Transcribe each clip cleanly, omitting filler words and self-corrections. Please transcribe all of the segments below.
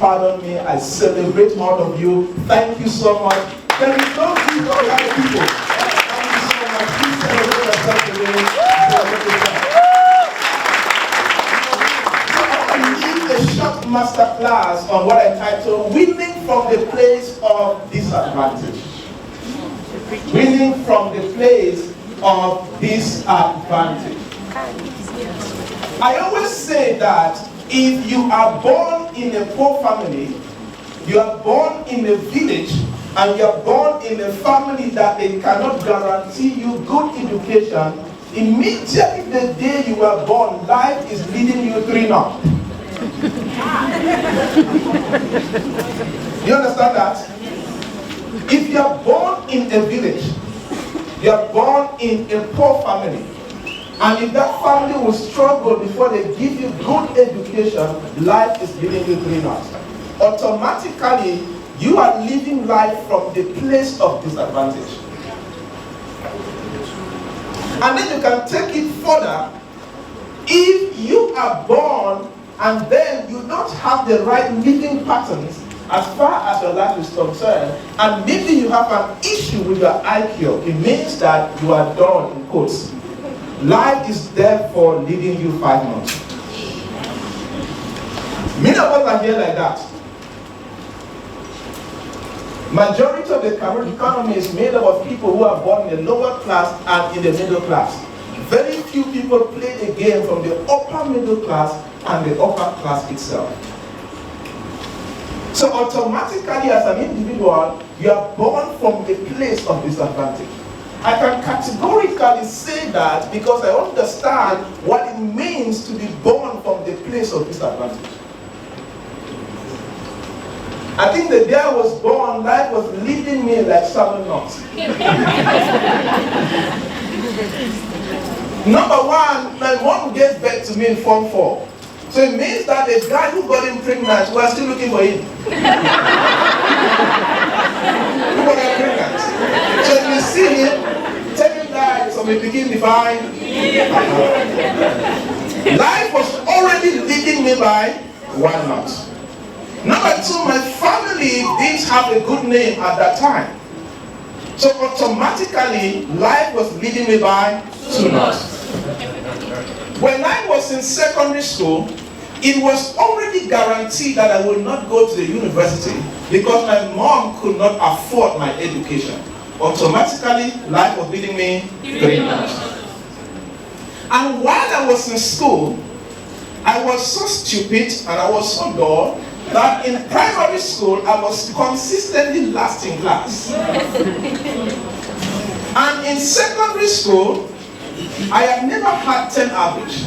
pardon me. I celebrate all of you. Thank you so much. There is no need for other people. Thank you so much. Please celebrate yourself today. So I want to leave a short masterclass on what I titled Winning from the Place of Disadvantage. Winning from the place of disadvantage. I always say that if you are born in a poor family, you are born in a village, and you are born in a family that they cannot guarantee you good education, immediately the day you were born, life is leading you 3-0. You understand that? If you are born in a village, you are born in a poor family, and if that family will struggle before they give you good education, life is leading you 3-0. Automatically, you are living life from the place of disadvantage. And then you can take it further. If you are born and then you don't have the right living patterns as far as your life is concerned, and maybe you have an issue with your IQ, it means that you are done, in quotes. Life is therefore leading you 5 months. Many of us are here like that. Majority of the Cameroon economy is made up of people who are born in the lower class and in the middle class. Very few people play the game from the upper middle class and the upper class itself. So automatically as an individual, you are born from a place of disadvantage. I can categorically say that because I understand what it means to be born from the place of disadvantage. I think the day I was born, life was leading me like salmon nuts. Number one, my mom gave birth to me in Form 4. So it means that the guy who got him pregnant, we are still looking for him. Who got him pregnant? So if you see him, tell him that so we begin divine. Life was already leading me by 1 month. Number two, my family didn't have a good name at that time. So automatically, life was leading me by 2 months. When I was in secondary school, it was already guaranteed that I would not go to the university because my mom could not afford my education. Automatically, life was leading me 3 months. And while I was in school, I was so stupid and I was so dull that in primary school, I was consistently last in class. And in secondary school, I have never had 10 average.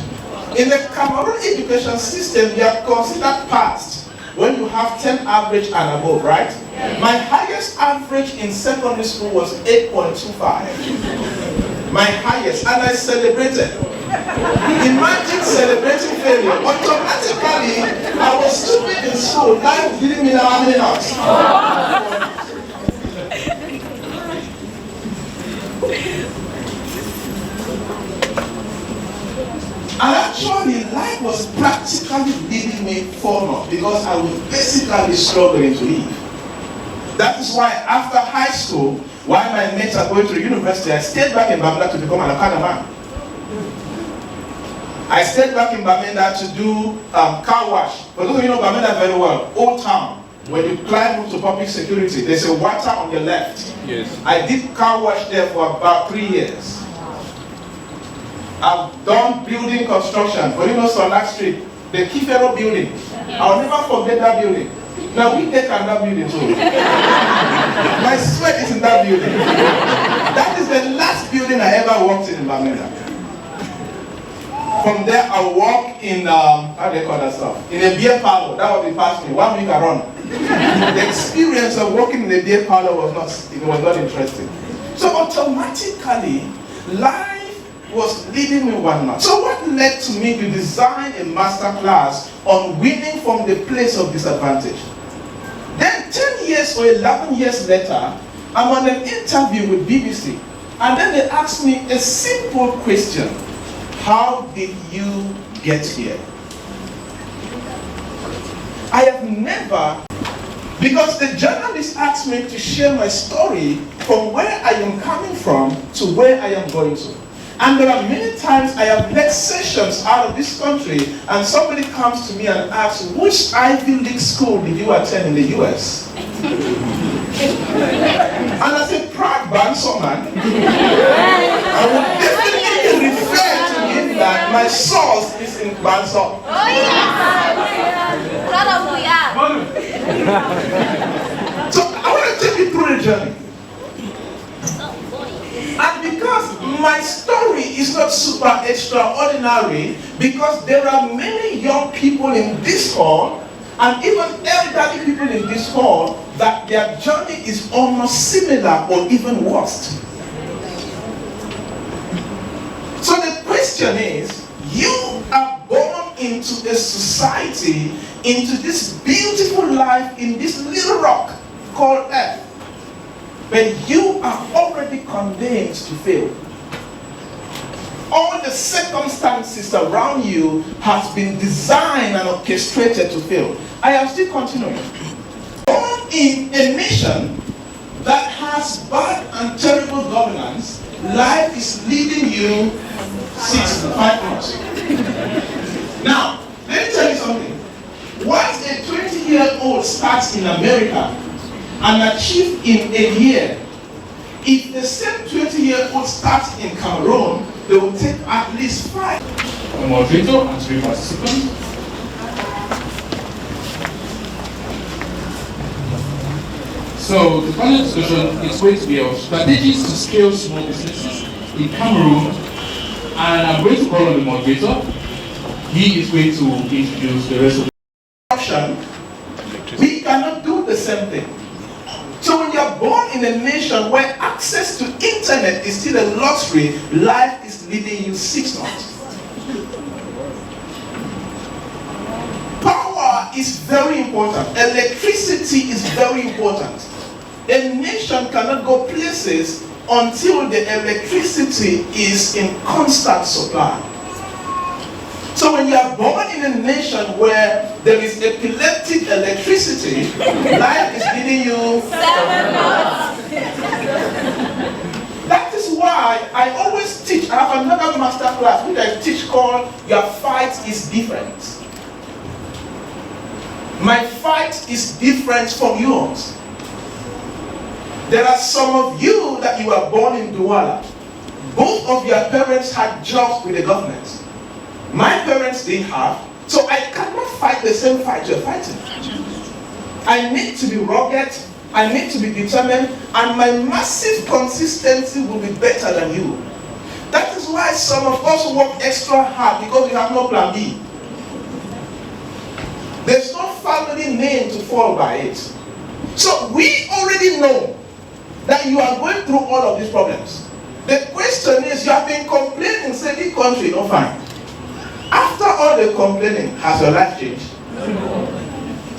In the Cameroon education system, you are considered passed when you have 10 average and above, right? My highest average in secondary school was 8.25. My highest, and I celebrated. Imagine celebrating failure. Automatically, I was stupid in school. Life didn't mean how many hours. And actually, life was practically leading me forward because I was basically struggling to live. That is why after high school, while my mates are going to the university, I stayed back in Bamenda to become an Okada man. I stayed back in Bamenda to do car wash. For those of you know Bamenda very well, Old Town. When you climb up to public security, there's a water on your left. Yes. I did car wash there for about 3 years. I've done building construction. For you know Sonak Street, the Kifero building. I'll never forget that building. Now we take that building too. My sweat is in that building. That is the last building I ever worked in Bamenda. From there, I walk in, how do they call that stuff? In a beer parlor. That was the past me. 1 week around. The experience of working in a beer parlor was not interesting. So automatically, life was leading me 1 month. So what led to me to design a masterclass on winning from the place of disadvantage? Then 10 years or 11 years later, I'm on an interview with BBC. And then they asked me a simple question. How did you get here? I have never, because the journalist asked me to share my story from where I am coming from to where I am going to. And there are many times I have led sessions out of this country and somebody comes to me and asks, which Ivy League school did you attend in the US? And I said, proud Banso man. I would definitely refer to him that my source is in Banso. Oh yeah! Proud of we are. So I want to take you through the journey. And because my story is not super extraordinary, because there are many young people in this hall, and even elderly people in this hall, that their journey is almost similar or even worse. So the question is, you are born into a society, into this beautiful life in this little rock called Earth. But you are already condemned to fail. All the circumstances around you has been designed and orchestrated to fail. I am still continuing. Born in a nation that has bad and terrible governance, life is leading you 6 to 5 months. Now, let me tell you something. Once a 20-year-old starts in America and achieves in a year, if the same 20-year-old starts in Cameroon, they will take at least 5. A moderator and 3 participants. So the panel discussion is going to be of strategies to scale small businesses in Cameroon, and I'm going to call on the moderator. He is going to introduce the rest of the option. We cannot do the same thing. So when you're born in a nation where access to internet is still a luxury, life is leading you 6 months. Power is very important. Electricity is very important. A nation cannot go places until the electricity is in constant supply. So when you are born in a nation where there is epileptic electricity, life is leading you 7 months. That is why I always teach. I have another masterclass which I teach called Your Fight is Different. My fight is different from yours. There are some of you that you were born in Douala. Both of your parents had jobs with the government. My parents didn't have, so I cannot fight the same fight you're fighting. I need to be rugged, I need to be determined, and my massive consistency will be better than you. That is why some of us work extra hard, because we have no plan B. There's no family name to fall by it. So we already know that you are going through all of these problems. The question is, you have been complaining, say the country no fine. After all the complaining, has your life changed?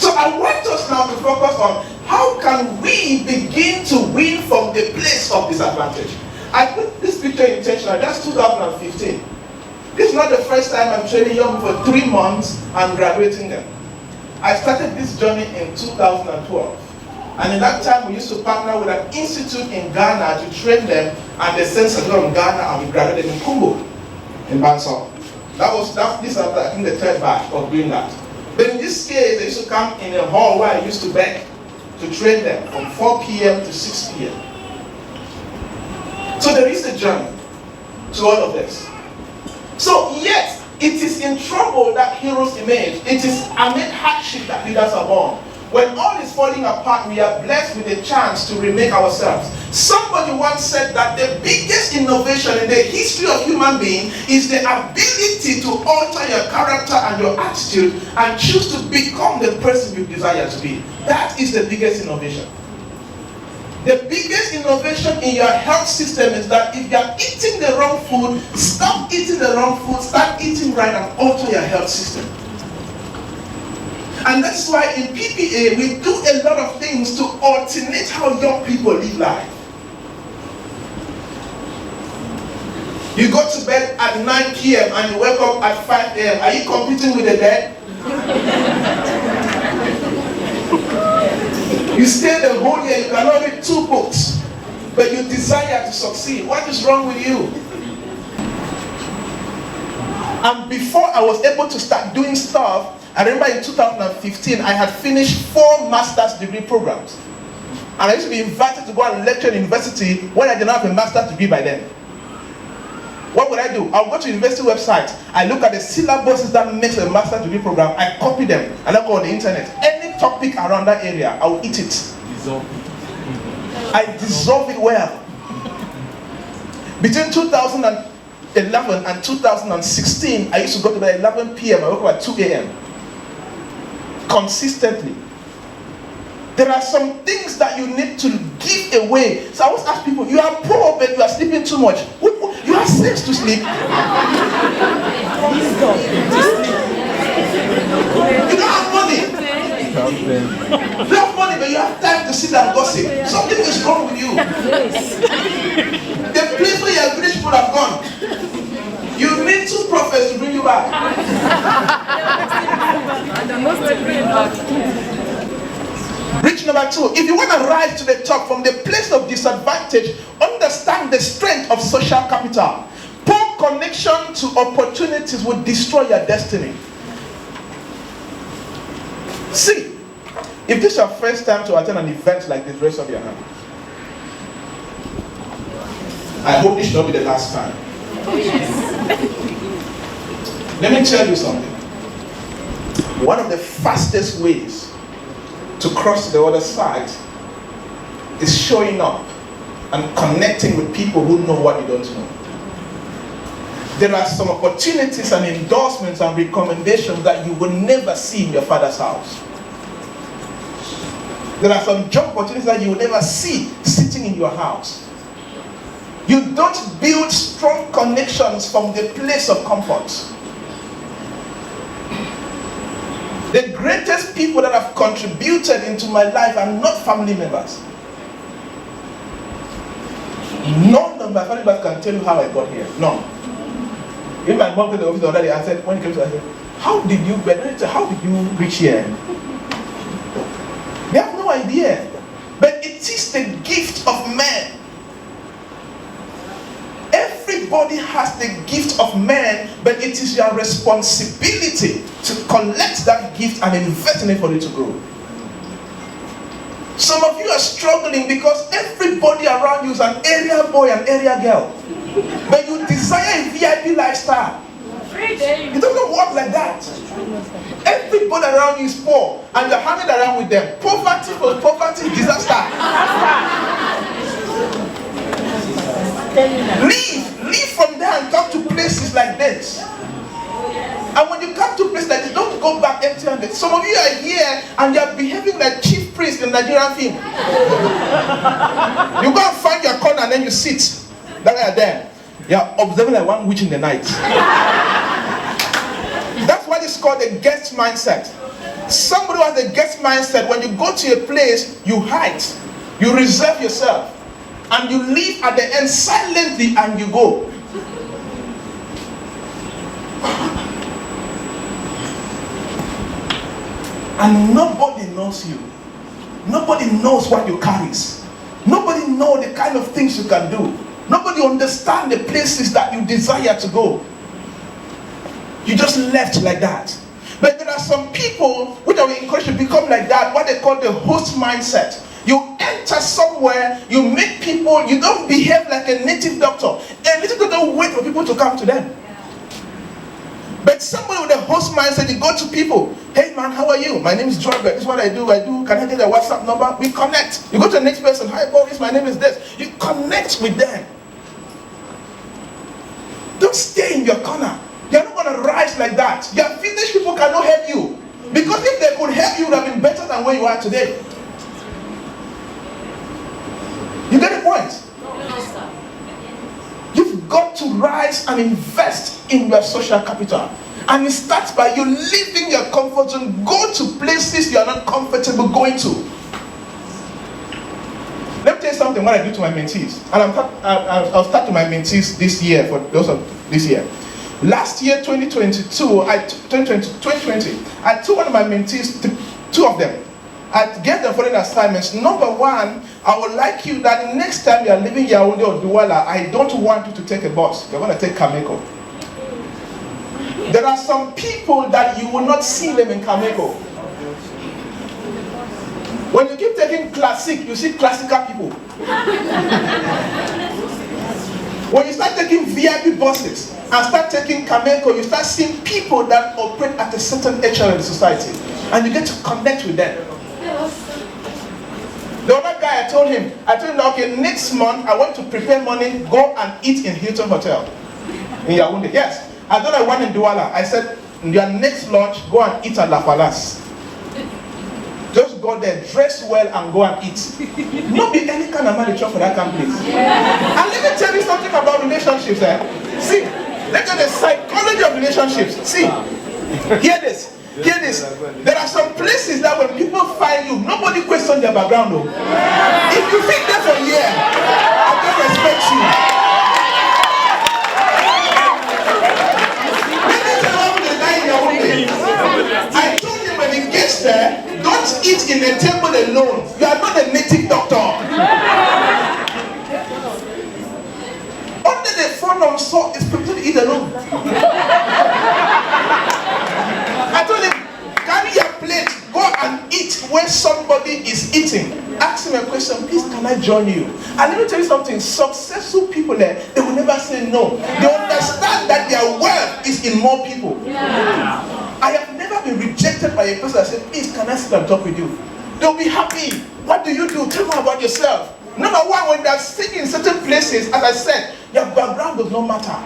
So I want us now to focus on how can we begin to win from the place of disadvantage. I put this picture intentionally, that's 2015. This is not the first time I'm training young for 3 months and graduating them. I started this journey in 2012. And in that time, we used to partner with an institute in Ghana to train them, and they sent us in Ghana, and we graduated in Kumbo, in Bansol. This is after, I think, the 3rd batch of doing that. But in this case, they used to come in a hall where I used to beg to train them from 4 p.m. to 6 p.m. So there is a journey to all of this. So yes, it is in trouble that heroes emerge. It is amid hardship that leaders are born. When all is falling apart, we are blessed with a chance to remake ourselves. Somebody once said that the biggest innovation in the history of human being is the ability to alter your character and your attitude and choose to become the person you desire to be. That is the biggest innovation. The biggest innovation in your health system is that if you are eating the wrong food, stop eating the wrong food, start eating right, and alter your health system. And that's why in PPA, we do a lot of things to alternate how young people live life. You go to bed at 9 p.m. and you wake up at 5 a.m. Are you competing with the dead? You stay the whole year, you cannot read 2 books, but you desire to succeed. What is wrong with you? And before I was able to start doing stuff, I remember in 2015, I had finished 4 master's degree programs. And I used to be invited to go and lecture in university when I did not have a master's degree by then. What would I do? I'll go to university website, I look at the syllabuses that makes a master's degree program, I copy them, and I go on the internet. Any topic around that area, I will eat it. I dissolve it well. Between 2011 and 2016, I used to go to bed 11 p.m. I woke up at 2 a.m. consistently. There are some things that you need to give away. So I always ask people, you are poor but you are sleeping too much. You have sense to sleep. You don't have money. You have money but you have time to sit and gossip. Something is wrong with you. The place where your village people have gone, you need 2 prophets to bring you back. Bridge number 2, if you want to rise to the top from the place of disadvantage, understand the strength of social capital. Poor connection to opportunities will destroy your destiny. See, if this is your first time to attend an event like this, raise up your hand. I hope this should not be the last time. Let me tell you something. One of the fastest ways to cross the other side is showing up and connecting with people who know what you don't know. There are some opportunities and endorsements and recommendations that you will never see in your father's house. There are some job opportunities that you will never see sitting in your house. You don't build strong connections from the place of comfort. The greatest people that have contributed into my life are not family members. None of my family members can tell you how I got here. None. Even my mom came to the office the other day, I said, when he came to, I said, how did you reach here? They have no idea. But it is the gift of man. Everybody has the gift of man, but it is your responsibility to collect that gift and invest in it for it to grow. Some of you are struggling because everybody around you is an area boy and area girl. But you desire a VIP lifestyle. It doesn't work like that. Everybody around you is poor and you're hanging around with them. Poverty for poverty, disaster. Leave from there and come to places like this. And when you come to places like this, don't go back empty-handed. Some of you are here and you are behaving like chief priest in Nigerian film. You go and find your corner and then you sit. That are there. You are observing like one witch in the night. That's what is called a guest mindset. Somebody who has a guest mindset, when you go to a place, you hide. You reserve yourself. And you leave at the end silently and you go. And nobody knows you. Nobody knows what you carry. Nobody knows the kind of things you can do. Nobody understands the places that you desire to go. You just left like that. But there are some people which I will encourage you to become like that, what they call the host mindset. You enter somewhere, you meet people, you don't behave like a native doctor. A native doctor don't wait for people to come to them. But somebody with a host mindset, you go to people, hey man, how are you? My name is Joybert, this is what I do, can I get a WhatsApp number? We connect. You go to the next person, hi Boris, my name is this. You connect with them. Don't stay in your corner. You're not going to rise like that. Your village people cannot help you. Because if they could help you, would have been better than where you are today. You get the point? You've got to rise and invest in your social capital. And it starts by you leaving your comfort zone. Go to places you are not comfortable going to. Let me tell you something, what I do to my mentees. And I'll start to my mentees this year, for those of this year. Last year, 2020, I took one of my mentees, 2 of them. I gave them following assignments. Number one, I would like you that next time you are leaving Yaoundé or Douala, I don't want you to take a bus. You're going to take Kameko. There are some people that you will not see them in Kameko. When you keep taking classic, you see classical people. When you start taking VIP buses and start taking Kameko, you start seeing people that operate at a certain echelon in the society. And you get to connect with them. The other guy, I told him, okay, next month I want to prepare money, go and eat in Hilton Hotel in Yaoundé. Yes, I thought I went in Douala. I said, your next lunch, go and eat at La Palace. Just go there, dress well, and go and eat. Not be any kind of money for that kind of place. And let me tell you something about relationships. See, look at the psychology of relationships. See, hear this. Hear this. There are some places that when people find you, nobody questions their background. Though. If you think that for a year, I don't respect you. Let me tell you the guy in your own day. I told him when he gets there, don't eat in a table alone. You are not a native doctor. Under the fun of salt is prepared to eat alone. I told him, carry your plate, go and eat where somebody is eating. Ask him a question, please can I join you? And let me tell you something, successful people there, they will never say no. They understand that their wealth is in more people. Yeah. I have never been rejected by a person that said, please can I sit and talk with you? They'll be happy. What do you do? Tell me about yourself. Number one, when they're sitting in certain places, as I said, your background does not matter.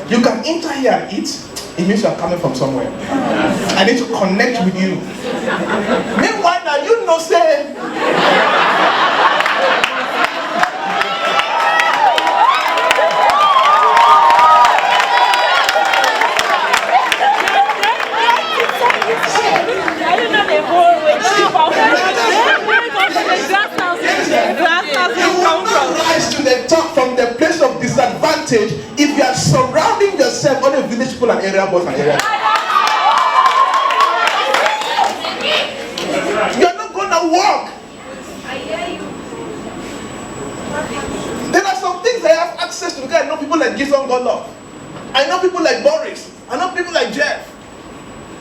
You can enter here and eat. It means you are coming from somewhere. I need to connect with you. Meanwhile, now you know, say, you will not rise to the top from the place of disadvantage if you are surrounding yourself on a village people and area boys and area. You're not gonna walk. There are some things I have access to because I know people like Jason Godlove. I know people like Boris. I know people like Jeff.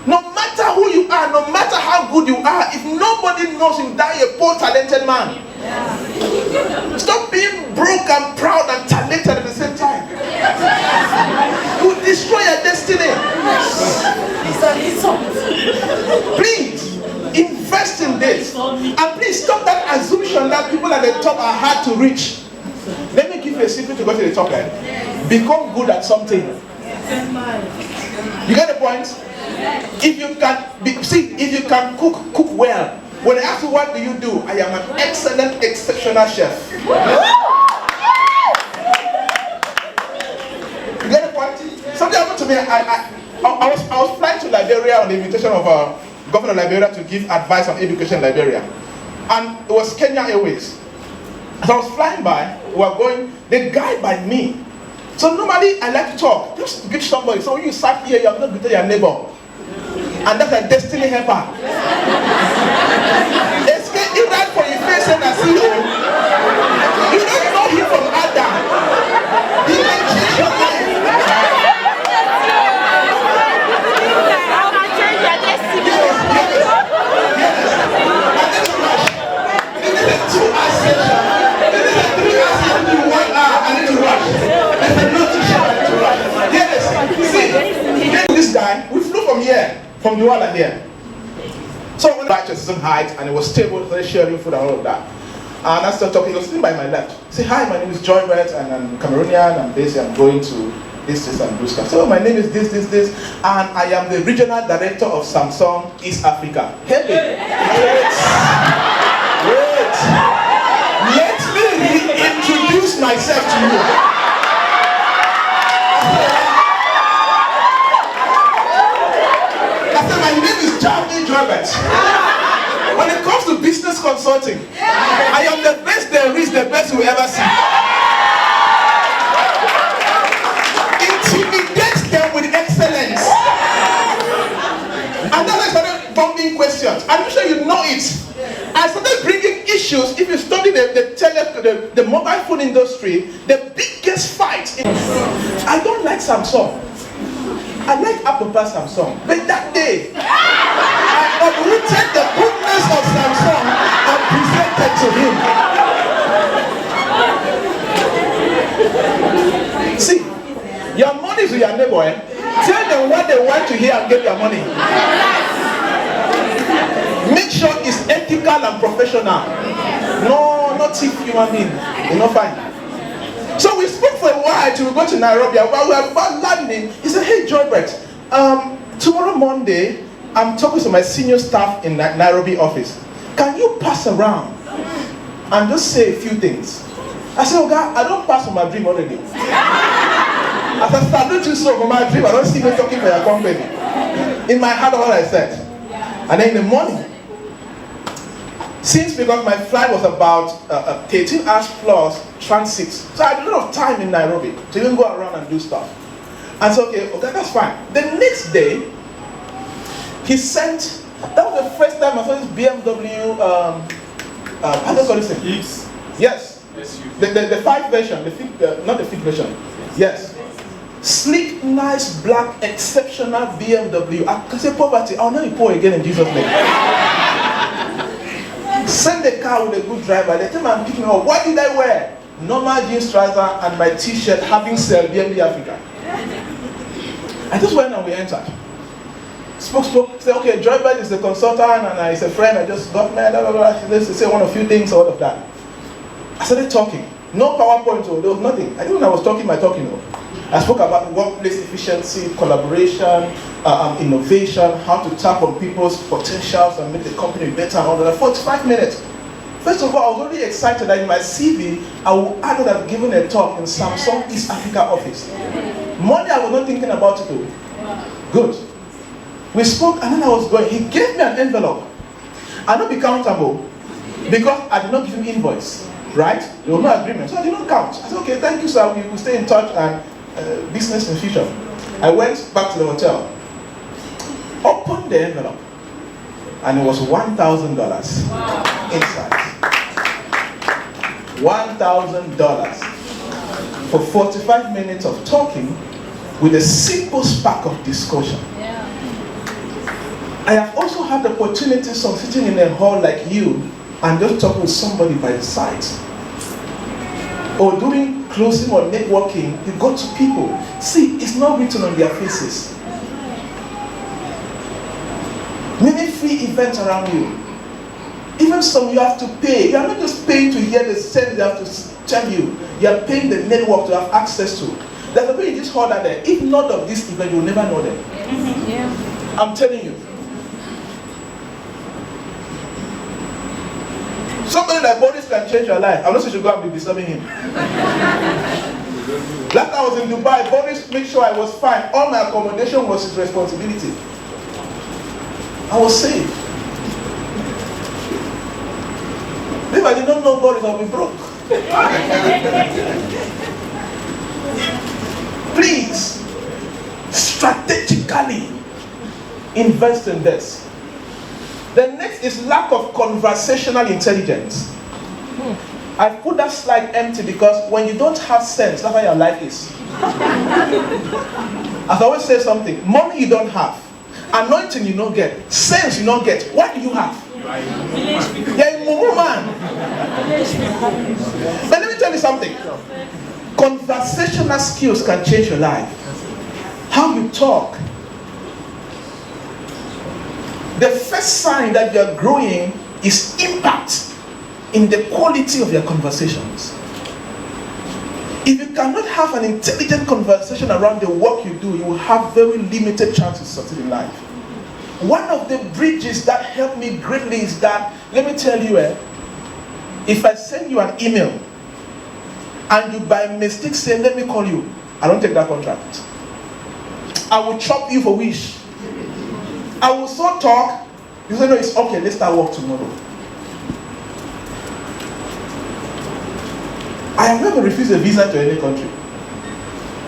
No matter who you are, no matter how good you are, if nobody knows you, that you're a poor talented man. Yeah. Stop being broke and proud and talented at the same time. You will destroy your destiny. Please, invest in this. And please stop that assumption that people at the top are hard to reach. Let me give you a secret to go to the top end. Become good at something. You get the point? If you can if you can cook well. When I ask you what do you do, I am an excellent, exceptional chef. You get the point? Something happened to me. I was flying to Liberia on the invitation of Governor of Liberia to give advice on education in Liberia, and it was Kenya Airways. As I was flying by, we were going. The guy by me. So normally I like to talk, just to greet somebody. So when you sat here, you have not greeted your neighbor. And that's a destiny helper. It's getting right for your face and I see you. You don't know him from Adam. He can change your life. Change your destiny. Yes. And then rush. This is a 2-hour session. This is a 3-hour session to 1 hour. I need to rush. There's a note to share. I need to rush. Yes. See, this guy, we flew from here. From Douala here. So when I was some height and it was stable, so sharing food and all of that. And I started talking, he was sitting by my left. Say, hi, my name is Joybert and I'm Cameroonian, I'm based, I'm going to this and blue stuff. So my name is this, and I am the regional director of Samsung East Africa. Hey, wait. Let me reintroduce myself to you. My name is Javnyuy Joybert. When it comes to business consulting, I am the best there is, the best you will ever see. Intimidate them with excellence. And then I started bumping questions. I'm sure you know Imagine the mobile phone industry, the biggest fight. I don't like Samsung. I like Apple past Samsung. But that day, I uprooted the goodness of Samsung and presented to him. See, your money is with your neighbor. Eh? Tell them what they want to hear and get your money. Make sure it's ethical and professional. No, not thief human being. You're not fine. So we spoke for a while till we go to Nairobi. While we were about landing, he said, "Hey Joybert, tomorrow Monday, I'm talking to my senior staff in Nairobi office. Can you pass around and just say a few things?" I said, "Okay, I don't pass on my dream already." As I started to so for my dream, I don't see me talking for your company. In my heart, what I said. And then in the morning, since because my flight was about 13 hours plus transit, so I had a lot of time in Nairobi to even go around and do stuff. And so, okay, that's fine. The next day, he sent, that was the first time I saw this BMW, how do you call this thing? X. Yes. The 5 version, not the 5th version. Yes. Sleek, nice, black, exceptional BMW. I can say poverty, I'll not be poor again in Jesus' name. Send the car with a good driver. The time I'm picking up, what did I wear? Normal jeans trouser and my t-shirt having said BNB Africa. I just went and we entered. Spoke, said, "Okay, Joybert is the consultant and he's a friend. I just got mad, blah, blah, blah. Let's say one of few things, all of that." I started talking. No PowerPoint, there was nothing. I didn't know I was talking my talking. I spoke about workplace efficiency, collaboration, innovation, how to tap on people's potentials and make the company better and all that. 45 minutes. First of all, I was already excited that in my CV, I would add that I've given a talk in Samsung East Africa office. Monday, I was not thinking about it though. Good. We spoke and then I was going. He gave me an envelope. I don't be countable because I did not give him invoice, right? There was no agreement, so I did not count. I said, "Okay, thank you, sir. We will stay in touch and business in future." I went back to the hotel, opened the envelope, and it was $1,000 inside. $1,000 for 45 minutes of talking with a simple spark of discussion. I have also had the opportunities of sitting in a hall like you and just talking with somebody by the side. Or doing closing or networking, you go to people. See, it's not written on their faces. Many free events around you. Even some you have to pay. You are not just paying to hear the sense they have to tell you. You are paying the network to have access to. There's a way in this hall that there. If not of this event, you'll never know them. Yeah. I'm telling you. Somebody like Boris can change your life. I'm not saying you should go and be disturbing him. Last time I was in Dubai, Boris made sure I was fine. All my accommodation was his responsibility. I was safe. If I did not know Boris, I would be broke. Please, strategically invest in this. The next is lack of conversational intelligence. I put that slide empty because when you don't have sense, that's how your life is. As I always say something, money you don't have, anointing you don't get, sense you don't get. What do you have? You're a mumu man. But let me tell you something. Conversational skills can change your life. How you talk. The first sign that you're growing is impact in the quality of your conversations. If you cannot have an intelligent conversation around the work you do, you will have very limited chances of succeeding in life. One of the bridges that helped me greatly is that, let me tell you, if I send you an email and you by mistake say, "Let me call you," I don't take that contract. I will chop you for wish. I will so talk, you say, "No, it's okay, let's start work tomorrow." I have never refused a visa to any country.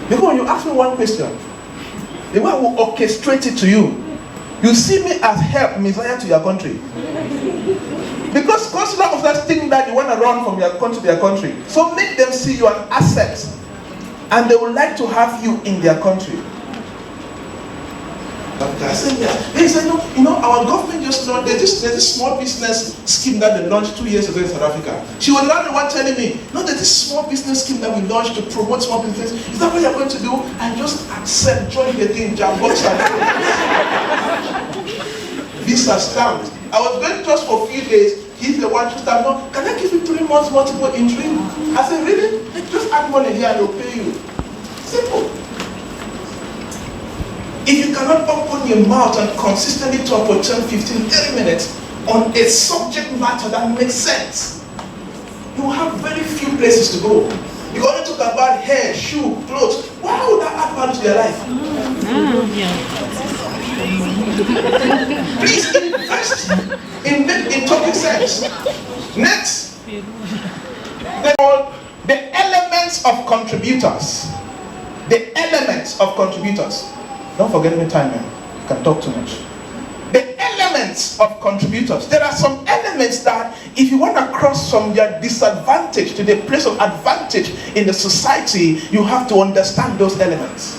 Because when you ask me one question, the way I will orchestrate it to you You see me as help, Messiah to your country. Because consider of that thing that you want to run from your country to their country. So make them see you an asset. And they would like to have you in their country. I said, yeah. They said, no, our government just there's this small business scheme that they launched 2 years ago in South Africa. She was the one telling me, no, there's this small business scheme that we launched to promote small business. Is that what you're going to do? And just accept, join the thing, Jambox and visa stamped. I was going just for a few days. He's the one to start, no, can I give you 3 months multiple interim? I said, really? Just add money here and they'll pay you. Simple. If you cannot open your mouth and consistently talk for 10, 15, 30 minutes on a subject matter that makes sense, you will have very few places to go. You only talk about hair, shoe, clothes. Why would that add value to your life? Please invest in talking sense. Next, the elements of contributors. The elements of contributors. Don't forget me time, man. You can talk too much. The elements of contributors. There are some elements that if you want to cross from your disadvantage to the place of advantage in the society, you have to understand those elements.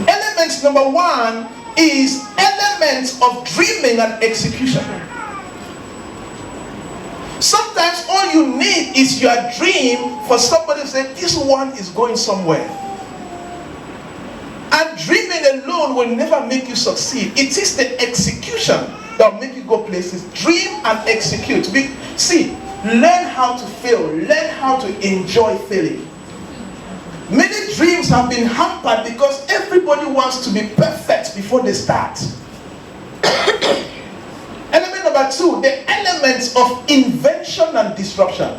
Elements number 1 is elements of dreaming and execution. Sometimes all you need is your dream for somebody to say, this one is going somewhere. And dreaming alone will never make you succeed. It is the execution that will make you go places. Dream and execute. See, learn how to fail. Learn how to enjoy failing. Many dreams have been hampered because everybody wants to be perfect before they start. Element number 2, the elements of invention and disruption.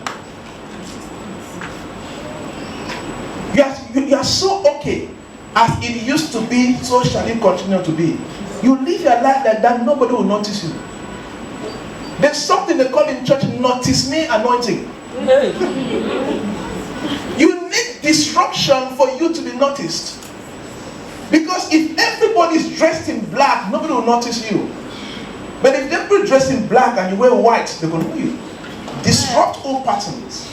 You are so okay. As it used to be, so shall it continue to be. You live your life like that, nobody will notice you. There's something they call in church, notice me anointing. You need disruption for you to be noticed. Because if everybody is dressed in black, nobody will notice you. But if everybody dressed in black and you wear white, they're going to know you. Disrupt all patterns.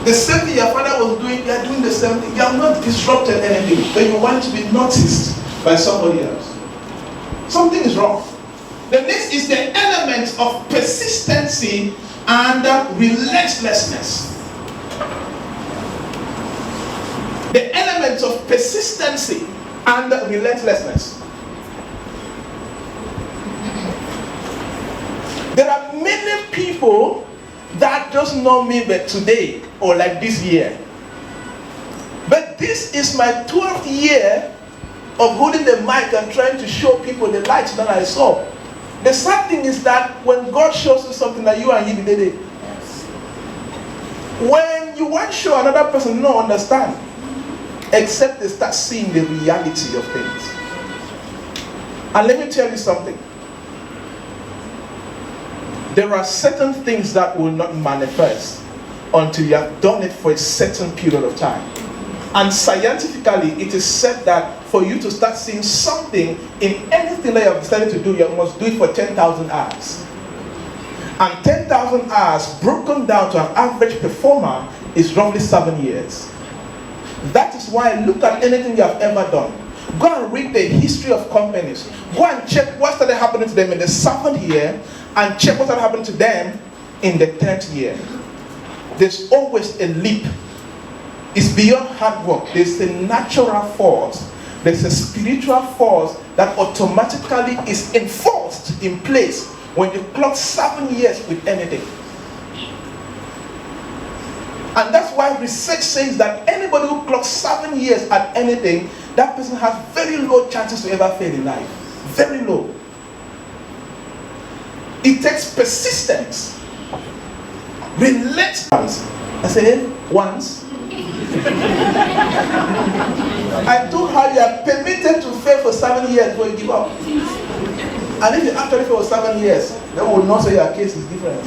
The same thing your father was doing, you are doing the same thing. You have not disrupted anything, but you want to be noticed by somebody else. Something is wrong. The next is the element of persistency and relentlessness. The element of persistency and relentlessness. There are many people that just know me but today or like this year. But this is my 12th year of holding the mic and trying to show people the light that I saw. The sad thing is that when God shows you something that you and He did it, when you want to show another person, they don't understand, except they start seeing the reality of things. And let me tell you something. There are certain things that will not manifest until you have done it for a certain period of time. And scientifically, it is said that for you to start seeing something in anything that you have decided to do, you must do it for 10,000 hours. And 10,000 hours broken down to an average performer is roughly 7 years. That is why look at anything you have ever done. Go and read the history of companies. Go and check what started happening to them in the 7th year and check what started happening to them in the 10th year. There's always a leap. It's beyond hard work. There's a natural force. There's a spiritual force that automatically is enforced in place when you clock 7 years with anything. And that's why research says that anybody who clocks 7 years at anything, that person has very low chances to ever fail in life. Very low. It takes persistence. Relentlessness. I said, once. I told her you are permitted to fail for 7 years before you give up. And if you actually fail for 7 years, then we will not say your case is different.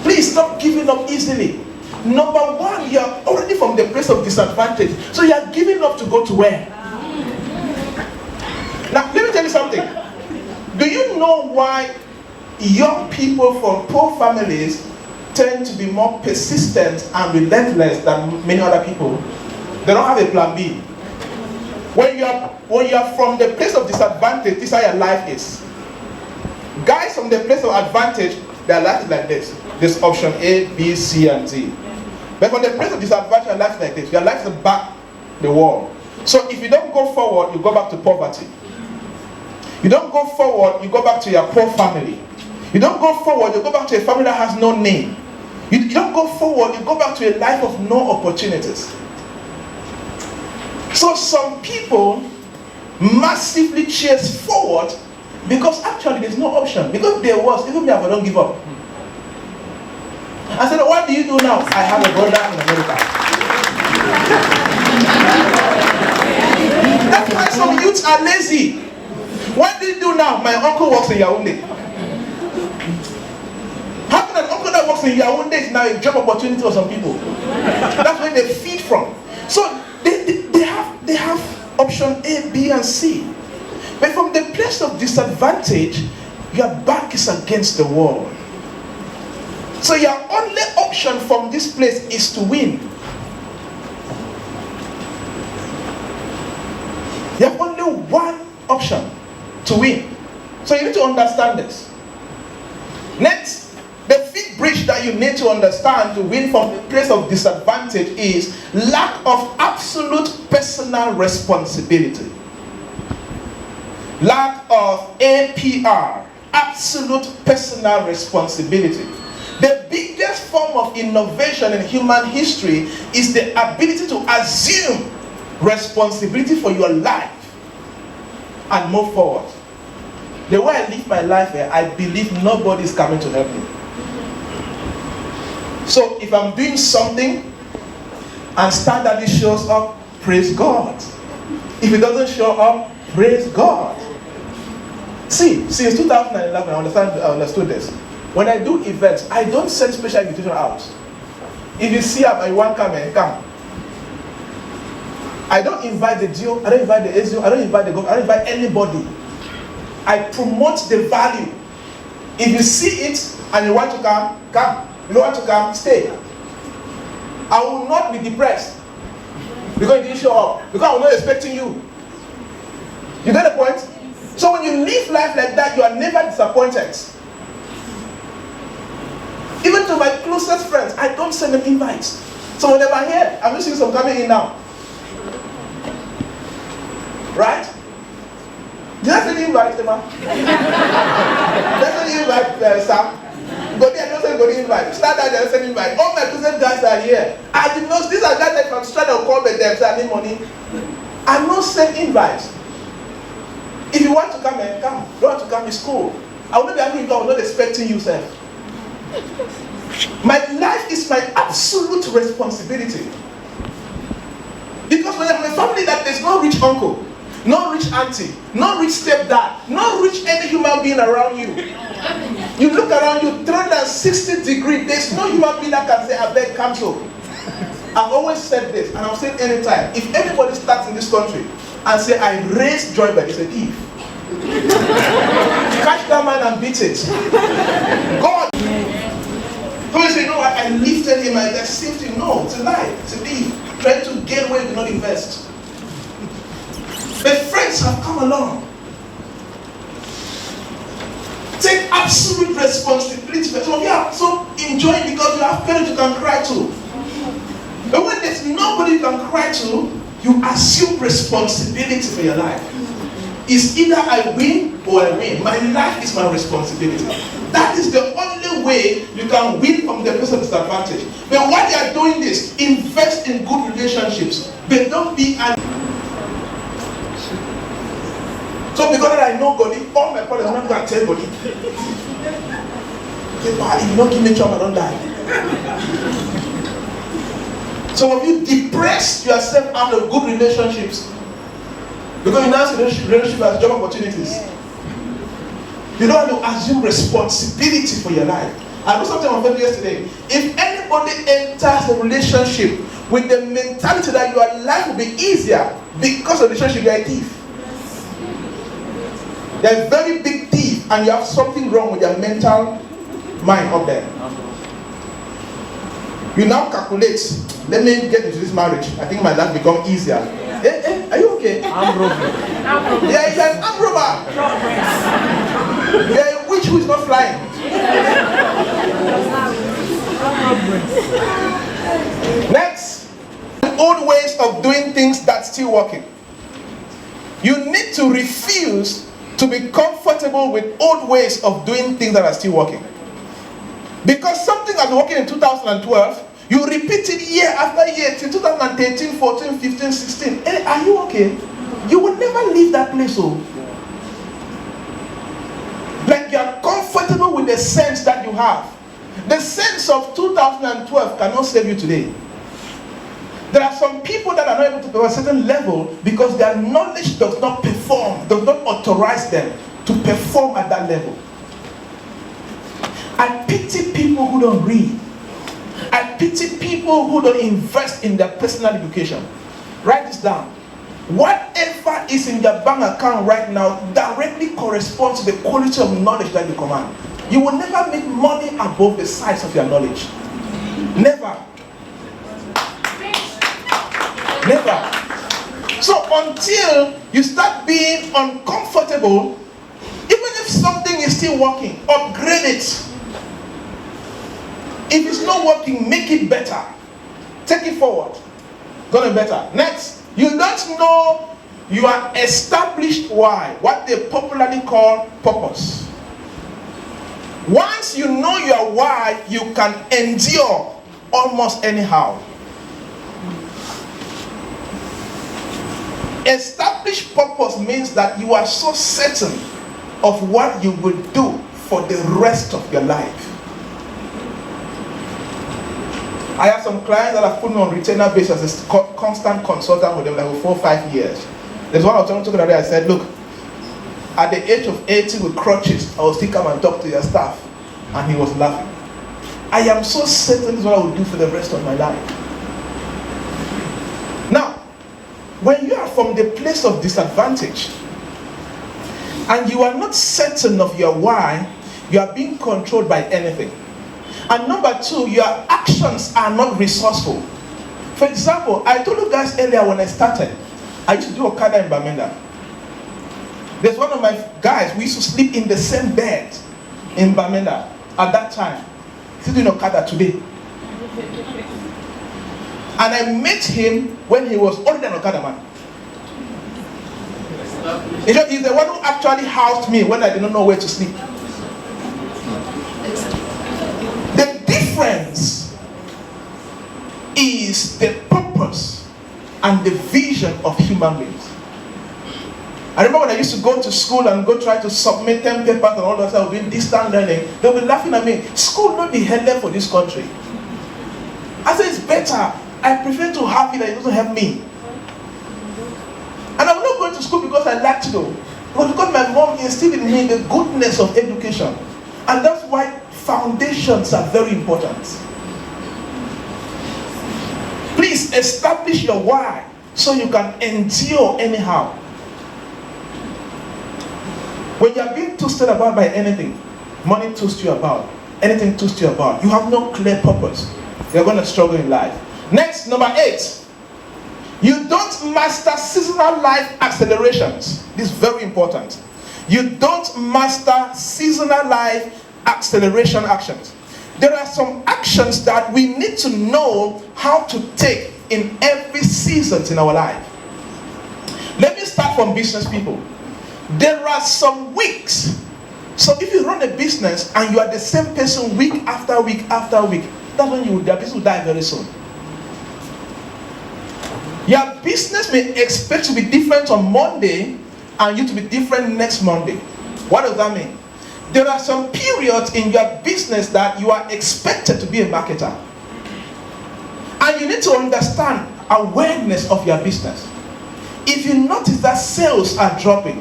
Please stop giving up easily. Number one, you are already from the place of disadvantage. So you are giving up to go to where? Now, let me tell you something. Do you know why young people from poor families tend to be more persistent and relentless than many other people? They don't have a plan B. When you are from the place of disadvantage, this is how your life is. Guys from the place of advantage, their life is like this. There's option A, B, C, and D. But from the place of disadvantage, your life is like this. Your life is back the wall. So if you don't go forward, you go back to poverty. You don't go forward, you go back to your poor family. You don't go forward, you go back to a family that has no name. You don't go forward, you go back to a life of no opportunities. So some people massively chase forward because actually there's no option. Because there was, even me, I don't give up. I said, what do you do now? I have a brother in America. That's why some youths are lazy. What do you do now? My uncle works in Yaoundé. How can an uncle that works in Yaoundé is now a job opportunity for some people? That's where they feed from. So they have option A, B, and C. But from the place of disadvantage, your back is against the wall. So your only option from this place is to win. You have only one option, to win. So you need to understand this. Next, the fifth bridge that you need to understand to win from the place of disadvantage is lack of absolute personal responsibility. Lack of APR, absolute personal responsibility. The biggest form of innovation in human history is the ability to assume responsibility for your life and move forward. The way I live my life here, I believe nobody is coming to help me. So if I'm doing something and standardly shows up, praise God. If it doesn't show up, praise God. See, since 2011, I understood this. When I do events, I don't send special invitation out. If you see up, I want come and come. I don't invite the DO, I don't invite the SDO, I don't invite the government, I don't invite anybody. I promote the value. If you see it and you want to come, come. You don't want to come, stay. I will not be depressed because you didn't show up, because I'm not expecting you. You get the point? So when you live life like that, you are never disappointed. Even to my closest friends, I don't send them invites. So whenever I'm here, I'm just seeing some coming in now. Right? Did I send you invite, Emma? Did I send you invite, Sam? Go there, don't send go invite. Start that, don't send invite. All my closest guys are here. I did not, these are guys that from straight or call with them, say I need money. I'm not sending invites. If you want to come, and come. If you want to come, it's cool. I will not be angry if I was not expecting you, sir. My life is my absolute responsibility. Because when I'm in a family that there's no rich uncle, no rich auntie, no rich stepdad, no rich any human being around you. You look around you, 360 degrees, there's no human being that can say, I beg, come so. I've always said this, and I'll say it anytime. If anybody starts in this country and say, I raised Joybert, it's a thief. Catch that man and beat it. God. People say, no, I lifted him, I saved him. No, it's a lie, it's a thief. Trying to get where you do not invest. But friends have come along. Take absolute responsibility. Some of you are so enjoying because you have parents you can cry to. But when there's nobody you can cry to, you assume responsibility for your life. It's either I win or I win. My life is my responsibility. That is the only way you can win from the place of disadvantage. But while you are doing this, invest in good relationships. But don't be an... So because I know God, all my brothers, I'm not going to tell God. If you don't give me trouble, I don't die. Some of you depress yourself out of good relationships because you now see relationship as job opportunities. You don't want to assume responsibility for your life. I know something on Facebook yesterday. If anybody anybody enters a relationship with the mentality that your life will be easier because of the relationship, you are a thief. You're a very big thief, and you have something wrong with your mental mind up there. You now calculate, let me get into this marriage. I think my life become easier. Are you okay? I'm broken. Yeah, he's an arm robber. You're a witch who is not flying. Next, old ways of doing things that's still working. You need to refuse to be comfortable with old ways of doing things that are still working. Because something has been working in 2012, you repeat it year after year till 2013, 14, 15, 16. Hey, are you okay? You will never leave that place. Oh. Like you are comfortable with the sense that you have. The sense of 2012 cannot save you today. There are some people that are not able to perform a certain level because their knowledge does not perform, does not authorize them to perform at that level. I pity people who don't read. I pity people who don't invest in their personal education. Write this down. Whatever is in your bank account right now directly corresponds to the quality of knowledge that you command. You will never make money above the size of your knowledge. Never. Never. So until you start being uncomfortable, even if something is still working, upgrade it. If it's not working, make it better. Take it forward. Gonna be better. Next, you don't know your established why, what they popularly call purpose. Once you know your why, you can endure almost anyhow. Established purpose means that you are so certain of what you will do for the rest of your life. I have some clients that have put me on retainer basis as a constant consultant with them like for 4 or 5 years. There's one I was talking about. I said, look, at the age of 80 with crutches, I will still come and talk to your staff. And he was laughing. I am so certain this is what I will do for the rest of my life. Now, when you are from the place of disadvantage and you are not certain of your why, you are being controlled by anything. And number 2, your actions are not resourceful. For example, I told you guys earlier when I started, I used to do Okada in Bamenda. There's one of my guys, we used to sleep in the same bed in Bamenda at that time. He's doing Okada today. And I met him when he was already an Okada man. He's the one who actually housed me when I did not know where to sleep. The difference is the purpose and the vision of human beings. I remember when I used to go to school and go try to submit 10 papers and all that stuff, doing distant learning, they'll be laughing at me. School not the headline for this country. I said it's better. I prefer to have it that it doesn't help me. And I'm not going to school because I like to do, but because my mom instilled in me the goodness of education. And that's why foundations are very important. Please establish your why so you can endure anyhow. When you are being toasted about by anything, money toasts you about, anything toasts you about, you have no clear purpose, you're going to struggle in life. Next, number 8. You don't master seasonal life accelerations. This is very important. You don't master seasonal life acceleration actions. There are some actions that we need to know how to take in every season in our life. Let me start from business people. There are some weeks. So if you run a business and you are the same person week after week after week, that's when your business will die very soon. Your business may expect to be different on Monday and you to be different next Monday. What does that mean? There are some periods in your business that you are expected to be a marketer. And you need to understand awareness of your business. If you notice that sales are dropping,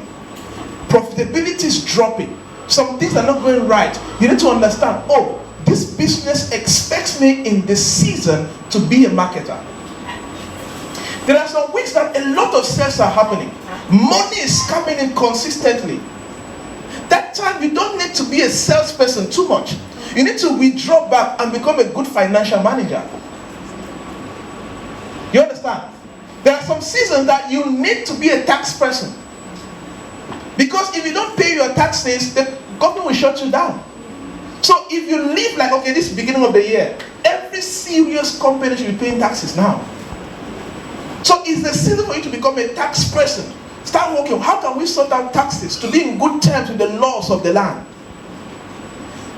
profitability is dropping, some things are not going right, you need to understand, oh, this business expects puts me in the season to be a marketer. There are some weeks that a lot of sales are happening. Money is coming in consistently. That time you don't need to be a salesperson too much. You need to withdraw back and become a good financial manager. You understand? There are some seasons that you need to be a tax person. Because if you don't pay your taxes, the government will shut you down. So if you live like, okay, this is the beginning of the year, every serious company should be paying taxes now. So it's the season for you to become a tax person. Start working. How can we sort out taxes to be in good terms with the laws of the land?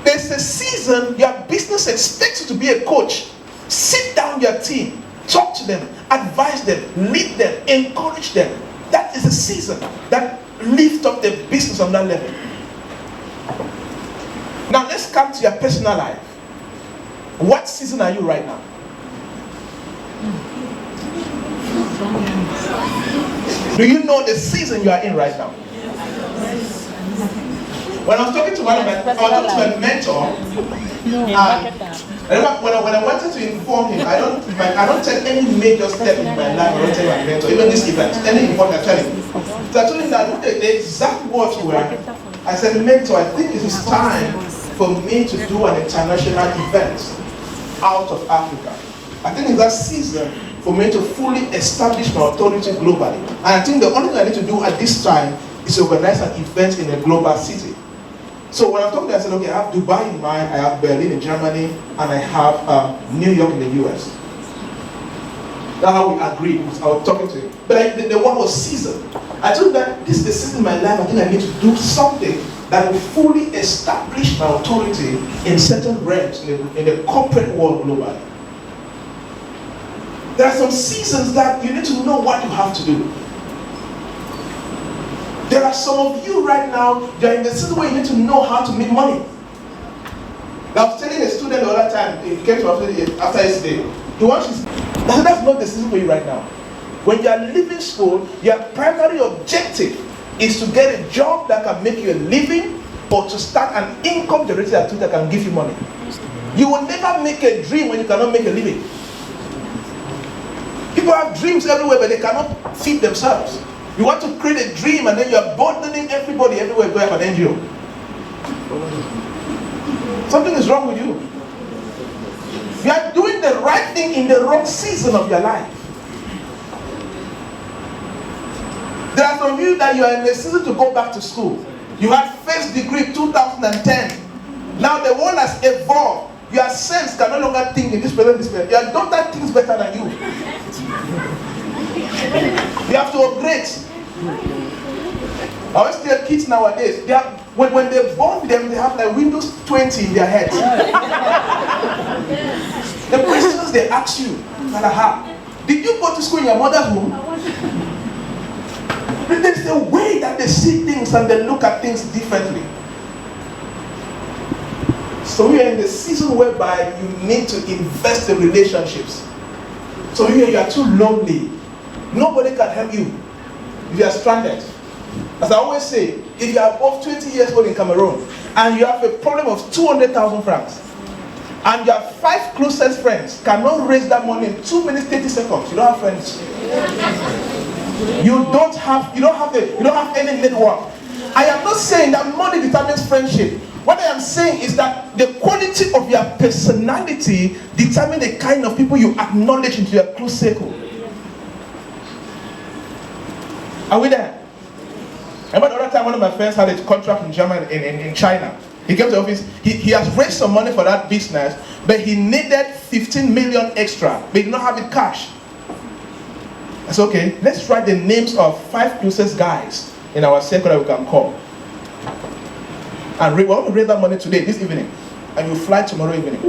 There's a season your business expects you to be a coach. Sit down your team, talk to them, advise them, lead them, encourage them. That is a season that lifts up the business on that level. Now let's come to your personal life. What season are you right now? Do you know the season you are in right now? When I was talking to my mentor, when I wanted to inform him, I don't tell any major step in my life. I don't tell my mentor, even this event, any important, I tell him. So I told him that the exact words were, I said, mentor, I think it is time for me to do an international event out of Africa. I think it's that season for me to fully establish my authority globally. And I think the only thing I need to do at this time is organize an event in a global city. So when I'm talking to him, I said, okay, I have Dubai in mind, I have Berlin in Germany, and I have New York in the US. That's how we agreed. I was talking to him. But the one was season. I told him that this is the season in my life, I think I need to do something that will fully establish my authority in certain realms in the corporate world globally. There are some seasons that you need to know what you have to do. There are some of you right now, you're in the season where you need to know how to make money. I was telling a student the other time, he came to after yesterday, that's not the season for you right now. When you're leaving school, your primary objective is to get a job that can make you a living or to start an income generating activity that can give you money. You will never make a dream when you cannot make a living. People have dreams everywhere, but they cannot feed themselves. You want to create a dream and then you're burdening everybody everywhere you go have an NGO. Something is wrong with you. You are doing the right thing in the wrong season of your life. There are some of you that you are in the season to go back to school. You had first degree 2010. Now the world has evolved. Your sense can no longer think in this present. Your daughter thinks better than you. You have to upgrade. I always tell kids nowadays, when they born them, they have like Windows 20 in their heads. The questions they ask you, did you go to school in your mother's home? There's the way that they see things and they look at things differently. So we are in the season whereby you need to invest in relationships. So you are too lonely. Nobody can help you if you are stranded. As I always say, if you are above 20 years old in Cameroon and you have a problem of 200,000 francs and your 5 closest friends cannot raise that money in 2 minutes 30 seconds, you don't have friends. You don't have any network. I am not saying that money determines friendship. What I am saying is that the quality of your personality determines the kind of people you acknowledge into your close circle. Are we there? I remember the other time one of my friends had a contract in Germany, in China. He came to the office, he has raised some money for that business, but he needed 15 million extra, but he did not have it cash. I said, okay, let's write the names of 5 closest guys in our circle that we can call. And we want to raise that money today, this evening, and you fly tomorrow evening.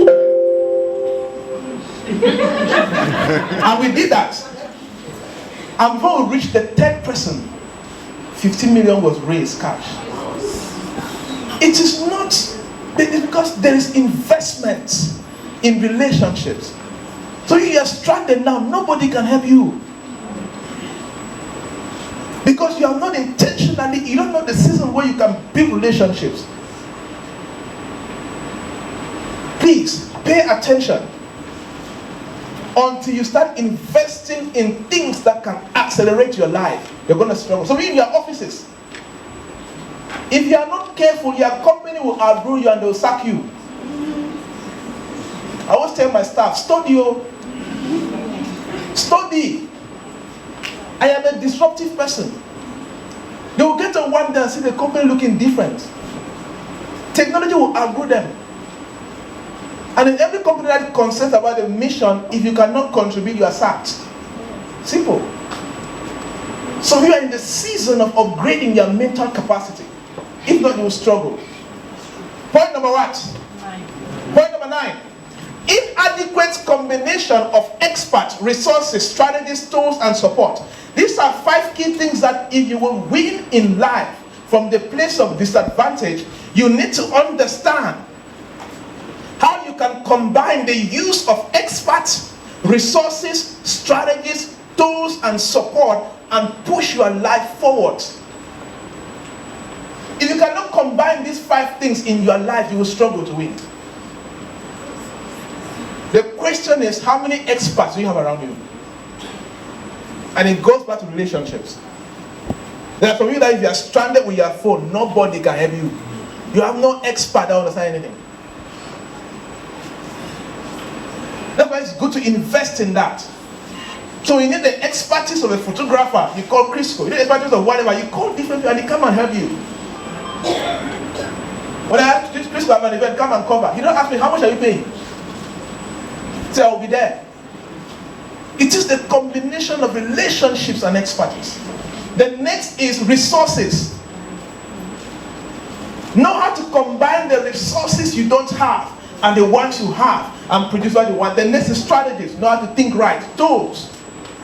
And we did that. And before we reached the 3rd person, 15 million was raised cash. It is not, because there is investment in relationships. So you are stranded now, nobody can help you. Because you are not intentionally, you don't know the season where you can build relationships. Please, pay attention. Until you start investing in things that can accelerate your life, you're going to struggle. So in your offices, if you are not careful, your company will outgrow you and they will sack you. I always tell my staff, study. I am a disruptive person. They will get on one day and see the company looking different. Technology will outgrow them. And in every company that is concerned about the mission, if you cannot contribute, you are sacked. Simple. So you are in the season of upgrading your mental capacity. If not, you will struggle. Point number what? 9. Point number 9. Inadequate combination of experts, resources, strategies, tools, and support. These are 5 key things that if you will win in life from the place of disadvantage, you need to understand how you can combine the use of experts, resources, strategies, tools, and support and push your life forward. If you cannot combine these 5 things in your life, you will struggle to win. The question is, how many experts do you have around you? And it goes back to relationships. There are some of you that if you are stranded with your phone, nobody can help you. You have no expert that understands anything. That's why it's good to invest in that. So you need the expertise of a photographer, you call Crisco. You need the expertise of whatever, you call different people and they come and help you. When I ask Crisco to have an event, come and cover. You don't ask me, how much are you paying? Say, I will be there. It is the combination of relationships and expertise. The next is resources. Know how to combine the resources you don't have and the ones you have and produce what you want. The next is strategies. Know how to think right. Tools.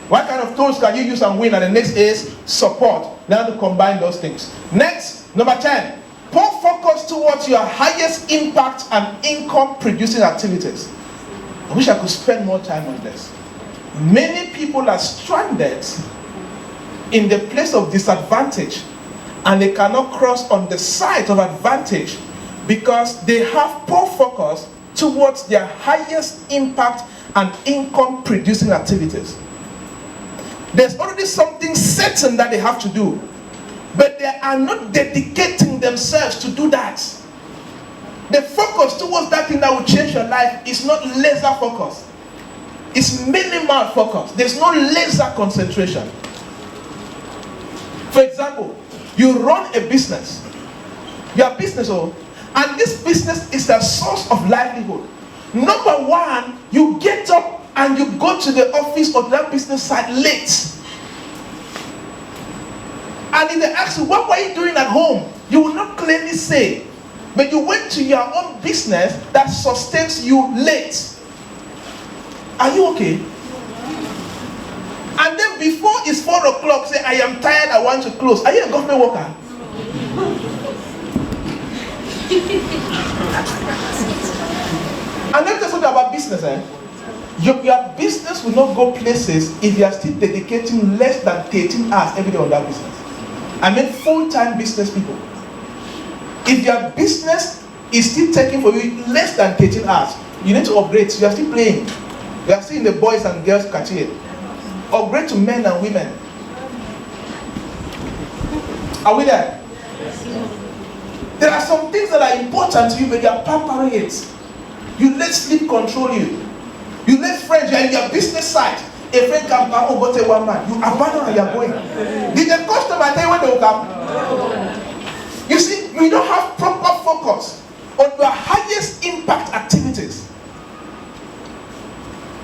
What kind of tools can you use and win? And the next is support. Now to combine those things. Next, number 10. Pour focus towards your highest impact and income producing activities. I wish I could spend more time on this. Many people are stranded in the place of disadvantage and they cannot cross on the side of advantage because they have poor focus towards their highest impact and income producing activities. There's already something certain that they have to do, but they are not dedicating themselves to do that. The focus towards that thing that will change your life is not laser focus. It's minimal focus. There's no laser concentration. For example, you run a business. You're a business owner, and this business is a source of livelihood. Number 1, you get up and you go to the office or that business site late. And if they ask you, what were you doing at home? You will not clearly say, but you went to your own business that sustains you late. Are you okay? And then before it's 4 o'clock, say, I am tired, I want to close. Are you a government worker? And let me tell you something about business. Your business will not go places if you are still dedicating less than 13 hours every day on that business. I mean full-time business people. If your business is still taking for you less than 13 hours, you need to upgrade. So you are still playing. You are still in the boys and girls category. Upgrade to men and women. Are we there? There are some things that are important to you, but you are pampering it. You let sleep control you. You let friends, you are in your business side. A friend can come over to one man. You abandon and you are going. Did the customer tell you when they will come? You see, you don't have proper focus on your highest impact activities.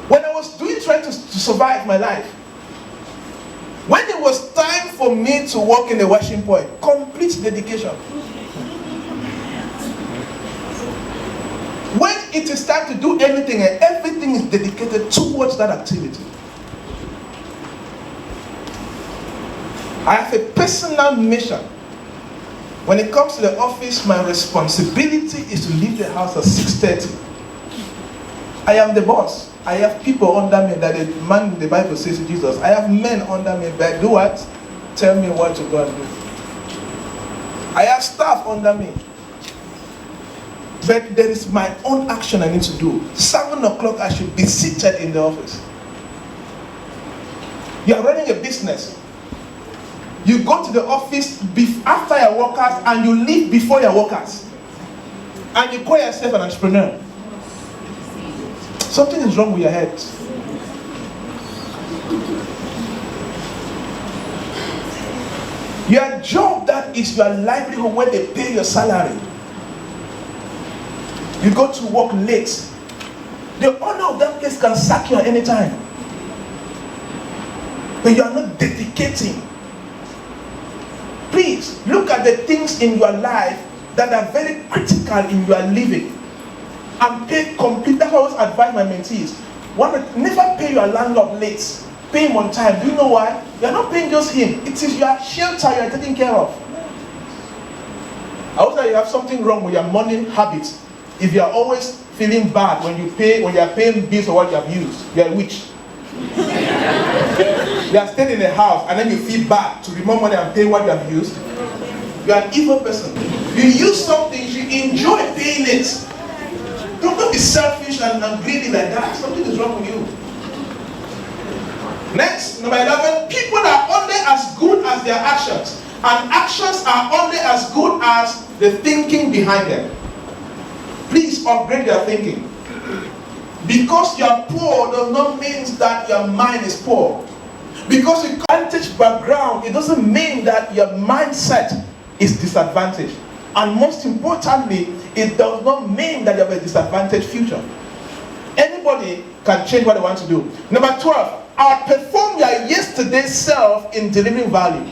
When I was trying to survive my life, when it was time for me to work in the washing point, complete dedication. When it is time to do anything, and everything is dedicated towards that activity. I have a personal mission. When it comes to the office, my responsibility is to leave the house at 6:30. I am the boss. I have people under me that the man the Bible says to Jesus. I have men under me that do what? Tell me what to go and do. I have staff under me. But there is my own action I need to do. 7 o'clock I should be seated in the office. You are running a business. You go to the office after your workers and you leave before your workers. And you call yourself an entrepreneur. Something is wrong with your head. Your job, that is your livelihood, where they pay your salary. You go to work late. The owner of that place can sack you at any time. But you are not dedicating. Please look at the things in your life that are very critical in your living and pay complete. That's what I always advise my mentees. Never pay your landlord late. Pay him on time. Do you know why? You're not paying just him. It is your shelter you're taking care of. I would say you have something wrong with your money habits. If you are always feeling bad when you are paying bills or what you have used, you are a witch. You are staying in a house and then you feel bad to remove money and pay what you have used. You are an evil person. You use something, you enjoy paying it. Don't be selfish and greedy like that. Something is wrong with you. Next, number 11, people are only as good as their actions. And actions are only as good as the thinking behind them. Please upgrade your thinking. Because you are poor does not mean that your mind is poor. Because you can't teach background, it doesn't mean that your mindset is disadvantaged. And most importantly, it does not mean that you have a disadvantaged future. Anybody can change what they want to do. Number 12, outperform your yesterday's self in delivering value.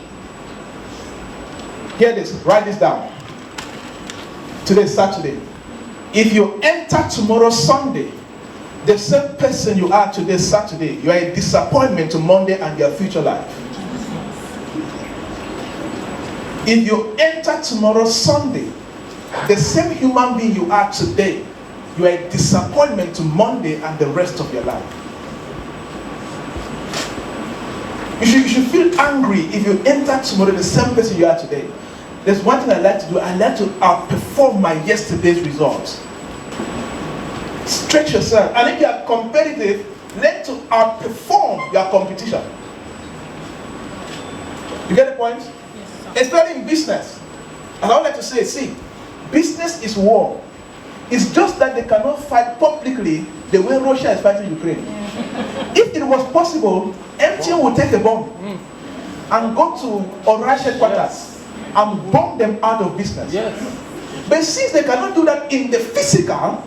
Hear this, write this down. Today is Saturday. If you enter tomorrow Sunday, the same person you are today Saturday, you are a disappointment to Monday and your future life. If you enter tomorrow Sunday, the same human being you are today, you are a disappointment to Monday and the rest of your life. You should feel angry if you enter tomorrow the same person you are today. There's one thing I like to do. I like to outperform my yesterday's results. Stretch yourself. And if you are competitive, learn to outperform your competition. You get the point? Yes, especially in business. And I would like to say, see, business is war. It's just that they cannot fight publicly the way Russia is fighting Ukraine. If it was possible, MTN would take a bomb and go to Orange headquarters and bomb them out of business. Yes. But since they cannot do that in the physical,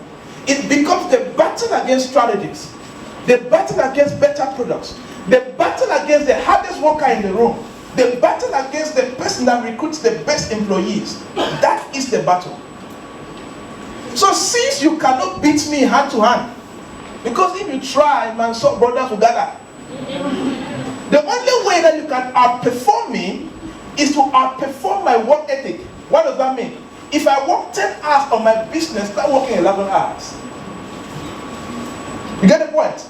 it becomes the battle against strategies, the battle against better products, the battle against the hardest worker in the room, the battle against the person that recruits the best employees. That is the battle. So since you cannot beat me hand to hand, because if you try, man, so brothers will gather. The only way that you can outperform me is to outperform my work ethic. What does that mean? If I work 10 hours on my business, start working 11 hours. You get the point?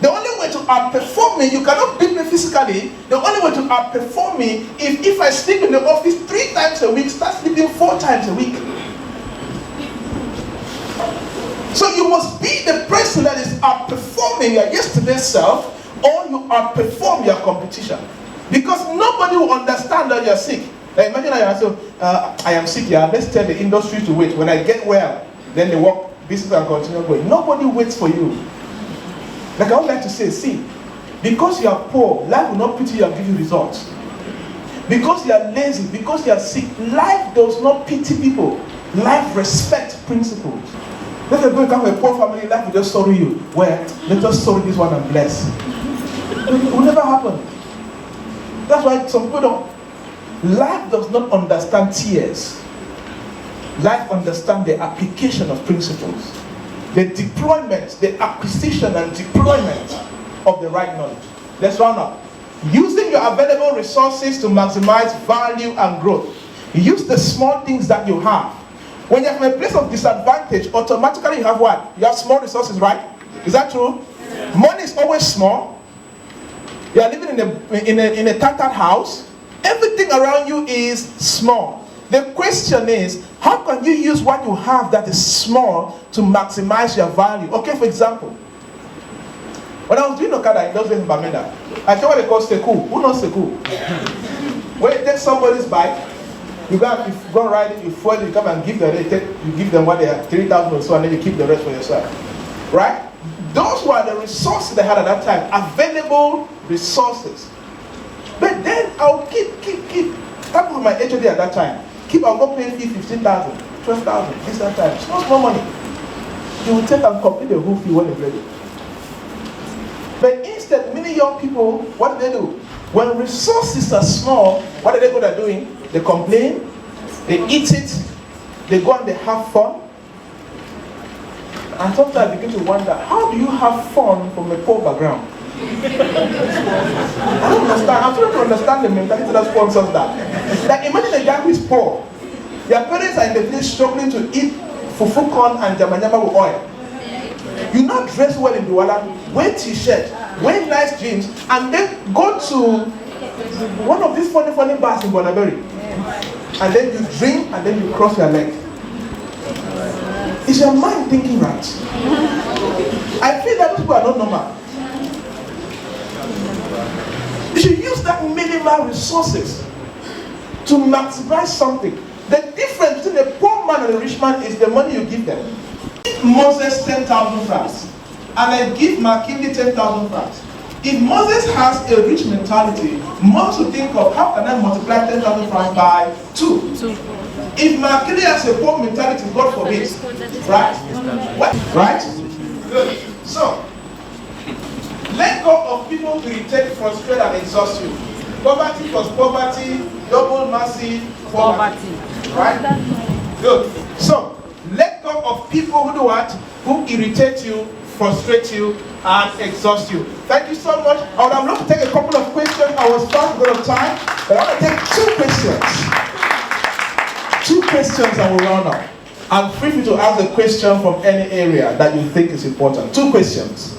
The only way to outperform me, you cannot beat me physically. The only way to outperform me is if I sleep in the office 3 times a week, start sleeping 4 times a week. So you must be the person that is outperforming your yesterday's self, or you outperform your competition. Because nobody will understand that you're sick. Like imagine that you're saying, I am sick, yeah, let's tell the industry to wait. When I get well, then the work, business and continue going. Nobody waits for you. Like I would like to say, see, because you are poor, life will not pity you and give you results. Because you are lazy, because you are sick, life does not pity people. Life respects principles. Let us go and come from a poor family, life will just sorry you. Well, let us sorry this one and bless. It will never happen. That's why some people don't. Life does not understand tears. Life understands the application of principles. The deployment, the acquisition and deployment of the right knowledge. Let's round up. Using your available resources to maximize value and growth. Use the small things that you have. When you're from a place of disadvantage, automatically you have what? You have small resources, right? Is that true? Yeah. Money is always small. You are living in a tattered house. Everything around you is small. The question is, how can you use what you have that is small to maximize your value? Okay, for example, When I was doing Okada in those days in Bamenda, I tell what they call Seku. Who knows Seku? When you take somebody's bike, you go and ride it, you fuel it, you come and give them, you give them what they are, 3,000 or so, and then you keep the rest for yourself. Right? Those were the resources they had at that time, available resources. But then I'll keep. That was my HOD at that time. I'll go pay fee 15,000, 12,000, this that time. It's not small money. You will take and complete the whole fee when it's ready. But instead, many young people, what do? When resources are small, what are they good at doing? They complain, they eat it, they go and they have fun. And sometimes I begin to wonder, how do you have fun from a poor background? I don't understand. I'm trying to understand the mentality that sponsors that. Like, imagine a guy who is poor. Their parents are in the village struggling to eat fufu corn and jamanyama with oil. You not dress well in Douala, wear t-shirt, wear nice jeans, and then go to one of these funny bars in Bonaberi. And then you drink and then you cross your leg. Is your mind thinking right? I feel that people are not normal. You should use that minimal resources to maximize something. The difference between a poor man and a rich man is the money you give them. Give Moses 10,000 francs, and I give Makindi 10,000 francs. If Moses has a rich mentality, Moses will think of how can I multiply 10,000 francs by 2. If Makindi has a poor mentality, God forbid, right? What? Right? Good. So, let go of people who irritate, frustrate, and exhaust you. Poverty plus poverty, double massive poverty. Right? Good. So, let go of people who do what? Who irritate you, frustrate you, and exhaust you. Thank you so much. I would have loved to take a couple of questions. I was fast because of time, but I want to take 2 questions. 2 questions and we'll round up. And feel free to ask a question from any area that you think is important. 2 questions.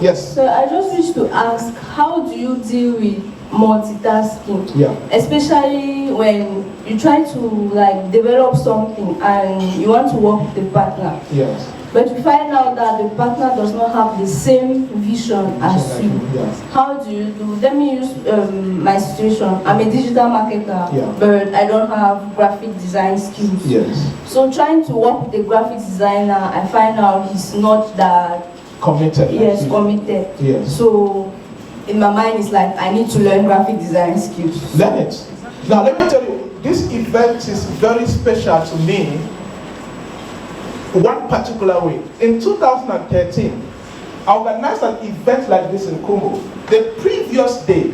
Yes. So I just wish to ask, how do you deal with multitasking? Yeah. Especially when you try to like develop something and you want to work with a partner. Yes. But you find out that the partner does not have the same vision as you. Yes. How do you do? Let me use my situation. I'm a digital marketer, but I don't have graphic design skills. Yes. So trying to work with a graphic designer, I find out he's not that committed. Yes, committed. Yes. So in my mind, it's like I need to learn graphic design skills. Learn it. Now let me tell you, this event is very special to me. One particular way. In 2013, I organized an event like this in Congo. The previous day,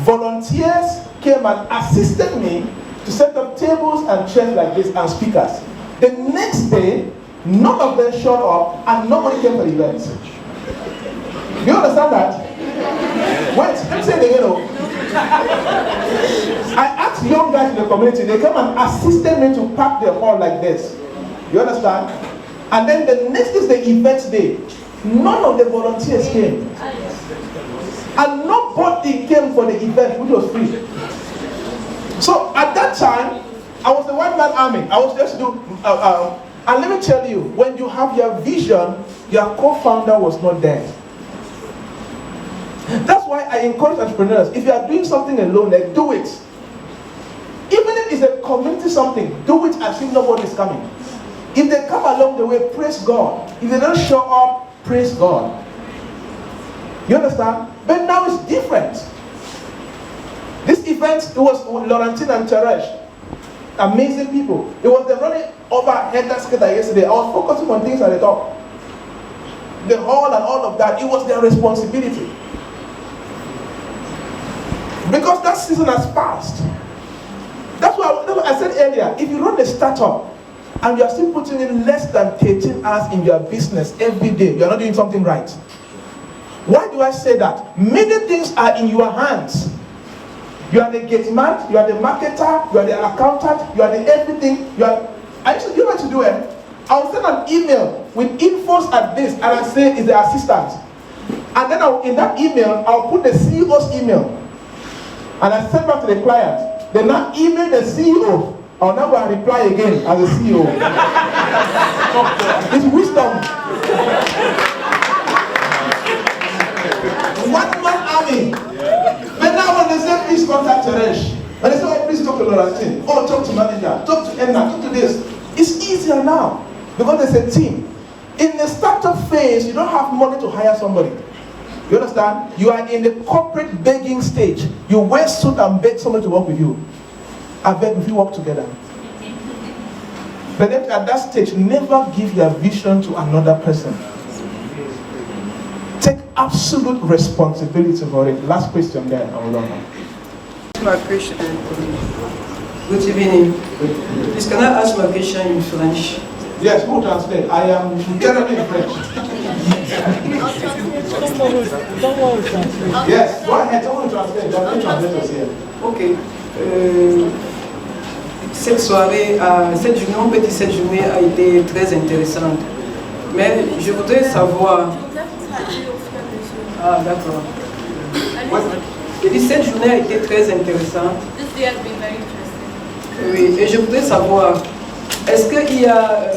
volunteers came and assisted me to set up tables and chairs like this and speakers. The next day, none of them showed up and nobody came for the event. Do you understand that? Wait, let me say it again. I asked young guys in the community, they came and assisted me to pack the hall like this. You understand? And then the next is the event day. None of the volunteers came. And nobody came for the event, which was free. So at that time, I was the one-man army. I was just do, and let me tell you, when you have your vision, your co-founder was not there. That's why I encourage entrepreneurs, if you are doing something alone, like do it. Even if it's a community something, do it as if nobody is coming. If they come along the way, praise God. If they don't show up, praise God. You understand? But now it's different. This event, it was Laurentine and Teresh. Amazing people. It was them running over header skater yesterday. I was focusing on things at the top. The hall and all of that, it was their responsibility. Because that season has passed. That's why I said earlier, if you run a startup and you are still putting in less than 13 hours in your business every day, you are not doing something right. Why do I say that? Many things are in your hands. You are the gate man, you are the marketer, you are the accountant, you are the everything. You know what to do? I'll send an email with infos at this, and I say it's the assistant. And then in that email, I'll put the CEO's email. And I send back to the client. Then now email the CEO. I'll now go and reply again as a CEO. It's wisdom. Teresh. And they say, oh, please talk to Laurentine. Oh, talk to manager. Talk to Emma. Talk to this. It's easier now because there's a team. In the startup phase, you don't have money to hire somebody. You understand? You are in the corporate begging stage. You wear suit and beg somebody to work with you. I beg if you work together. But then at that stage, never give your vision to another person. Take absolute responsibility for it. Last question there. My question. Good evening. Please, can I ask my question in French? Yes, who translate? I am terribly in French. Yes, go ahead, someone translate. There are no translators here. Ok. Cette soirée, cette journée a été très intéressante. Mais je voudrais savoir. Ah, d'accord. Je dis cette journée a été très intéressante. Oui, et je voudrais savoir, est-ce qu'il y a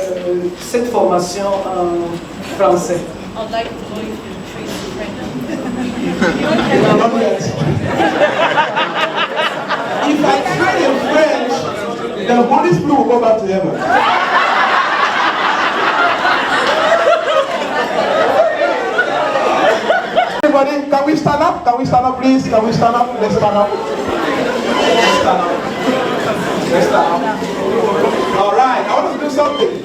cette formation en français? I'd like to know if you're trained Not yet. If I train in French, the Holy Spirit will go back to heaven. Everybody, can we stand up? Can we stand up, please? Can we stand up? Let's stand up. Let's stand up. Let's stand up. All right, I want to do something.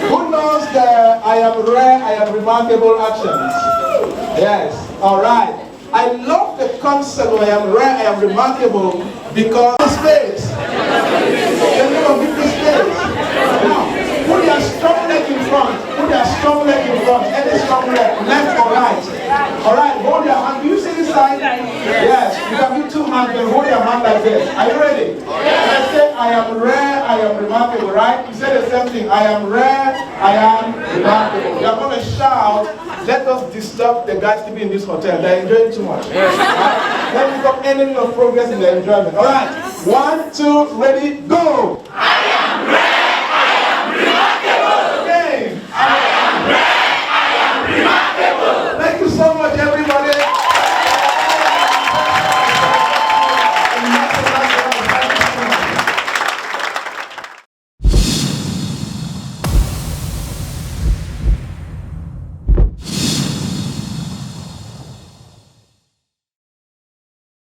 Who knows the I am rare, I am remarkable actions? Yes, all right. I love the concept of I am rare, I am remarkable because of space. There's no big space. Now, put your strong leg in front. Put your strong leg in front. Any strong leg, left or right. All right, hold your hand. Do you see this side? Yes, you can do two hands and hold your hand like this. Are you ready? Let's say I am rare, I am remarkable, right? You say the same thing. I am rare, I am remarkable. You are going to shout, let us disturb the guys sleeping in this hotel. They're enjoying too much. Let me become enemy of progress in their enjoyment. All right, 1, 2, ready, go!